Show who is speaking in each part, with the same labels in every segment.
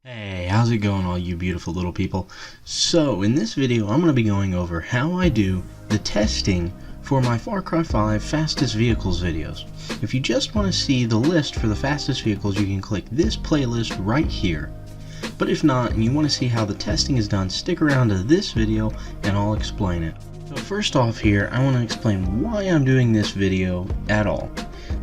Speaker 1: Hey, how's it going, all you beautiful little people? So, in this video, I'm going to be going over how I do the testing for my Far Cry 5 fastest vehicles videos. If you just want to see the list for the fastest vehicles, you can click this playlist right here. But if not, and you want to see how the testing is done, stick around to this video and I'll explain it. So first off here, I want to explain why I'm doing this video at all.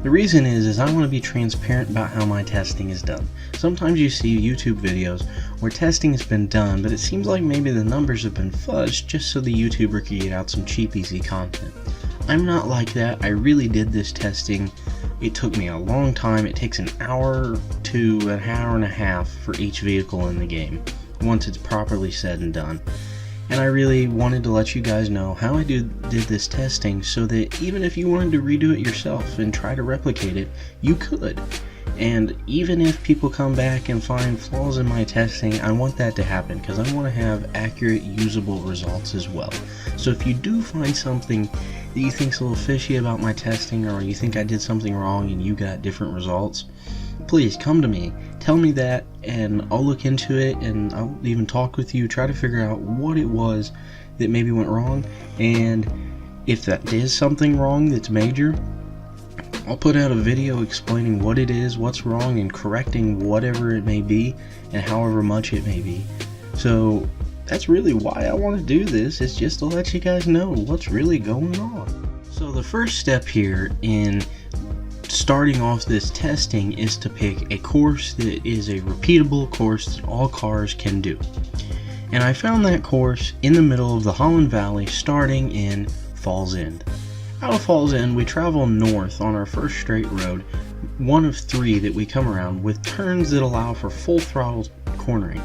Speaker 1: The reason is I want to be transparent about how my testing is done. Sometimes you see YouTube videos where testing has been done, but it seems like maybe the numbers have been fudged just so the YouTuber could get out some cheap, easy content. I'm not like that. I really did this testing. It took me a long time. It takes an hour to an hour and a half for each vehicle in the game, once it's properly said and done. And I really wanted to let you guys know how I did this testing so that even if you wanted to redo it yourself and try to replicate it, you could. And even if people come back and find flaws in my testing, I want that to happen because I want to have accurate, usable results as well. So if you do find something that you think's a little fishy about my testing, or you think I did something wrong and you got different results, please come to me, tell me that, and I'll look into it, and I'll even talk with you, try to figure out what it was that maybe went wrong, and if that is something wrong that's major, I'll put out a video explaining what it is, what's wrong, and correcting whatever it may be, and however much it may be. So that's really why I want to do this, is just to let you guys know what's really going on. So the first step here in starting off this testing is to pick a course that is a repeatable course that all cars can do. And I found that course in the middle of the Holland Valley, starting in Falls End. Out of Falls End, we travel north on our first straight road, one of three that we come around, with turns that allow for full throttle cornering.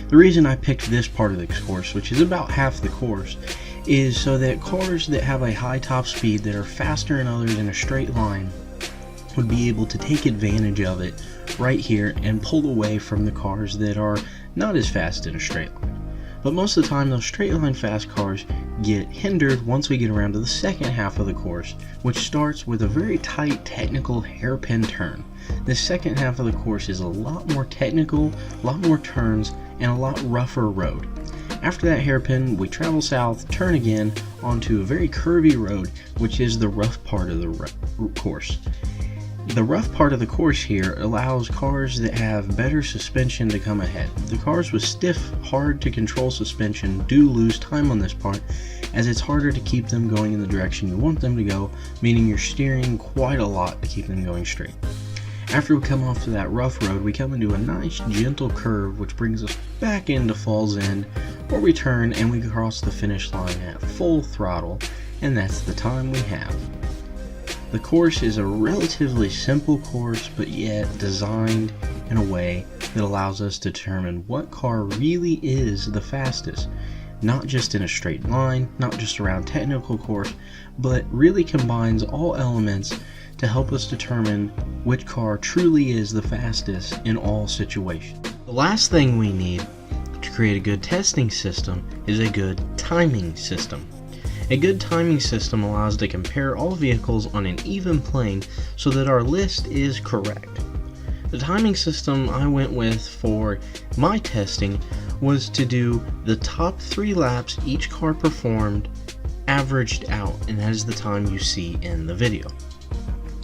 Speaker 1: The reason I picked this part of the course, which is about half the course, is so that cars that have a high top speed that are faster than others in a straight line would be able to take advantage of it right here and pull away from the cars that are not as fast in a straight line. But most of the time, those straight line fast cars get hindered once we get around to the second half of the course, which starts with a very tight technical hairpin turn. The second half of the course is a lot more technical, a lot more turns, and a lot rougher road. After that hairpin, we travel south, turn again onto a very curvy road, which is the rough part of the course. The rough part of the course here allows cars that have better suspension to come ahead. The cars with stiff, hard to control suspension do lose time on this part, as it's harder to keep them going in the direction you want them to go, meaning you're steering quite a lot to keep them going straight. After we come off to that rough road, we come into a nice gentle curve which brings us back into Falls End, where we turn and we cross the finish line at full throttle, and that's the time we have. The course is a relatively simple course, but yet designed in a way that allows us to determine what car really is the fastest, not just in a straight line, not just around technical course, but really combines all elements to help us determine which car truly is the fastest in all situations. The last thing we need to create a good testing system is a good timing system. A good timing system allows us to compare all vehicles on an even plane so that our list is correct. The timing system I went with for my testing was to do the top 3 laps each car performed averaged out, and that is the time you see in the video.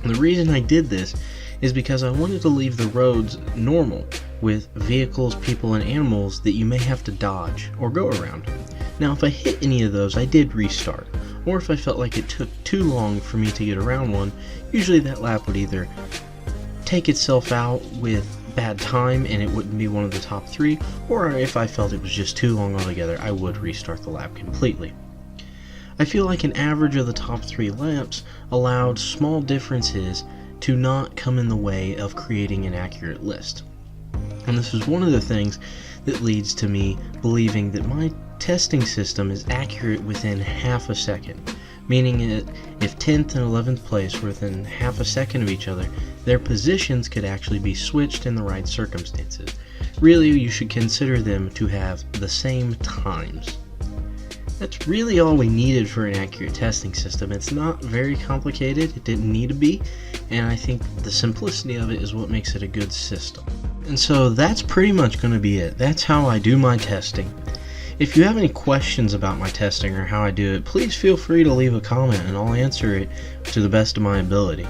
Speaker 1: And the reason I did this is because I wanted to leave the roads normal with vehicles, people, and animals that you may have to dodge or go around. Now, if I hit any of those, I did restart, or if I felt like it took too long for me to get around one, usually that lap would either take itself out with bad time and it wouldn't be one of the top 3, or if I felt it was just too long altogether, I would restart the lap completely. I feel like an average of the top 3 laps allowed small differences to not come in the way of creating an accurate list. And this is one of the things that leads to me believing that my testing system is accurate within half a second, meaning that if 10th and 11th place were within half a second of each other, their positions could actually be switched in the right circumstances. Really, you should consider them to have the same times. That's really all we needed for an accurate testing system. It's not very complicated, it didn't need to be, and I think the simplicity of it is what makes it a good system. And so that's pretty much going to be it. That's how I do my testing. If you have any questions about my testing or how I do it, please feel free to leave a comment and I'll answer it to the best of my ability.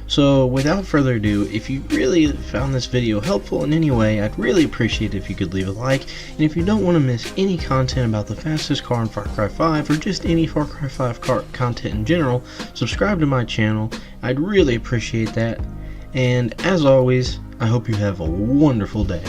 Speaker 1: So without further ado, if you really found this video helpful in any way, I'd really appreciate it if you could leave a like, and if you don't want to miss any content about the fastest car in Far Cry 5 or just any Far Cry 5 car content in general, subscribe to my channel. I'd really appreciate that, and as always, I hope you have a wonderful day.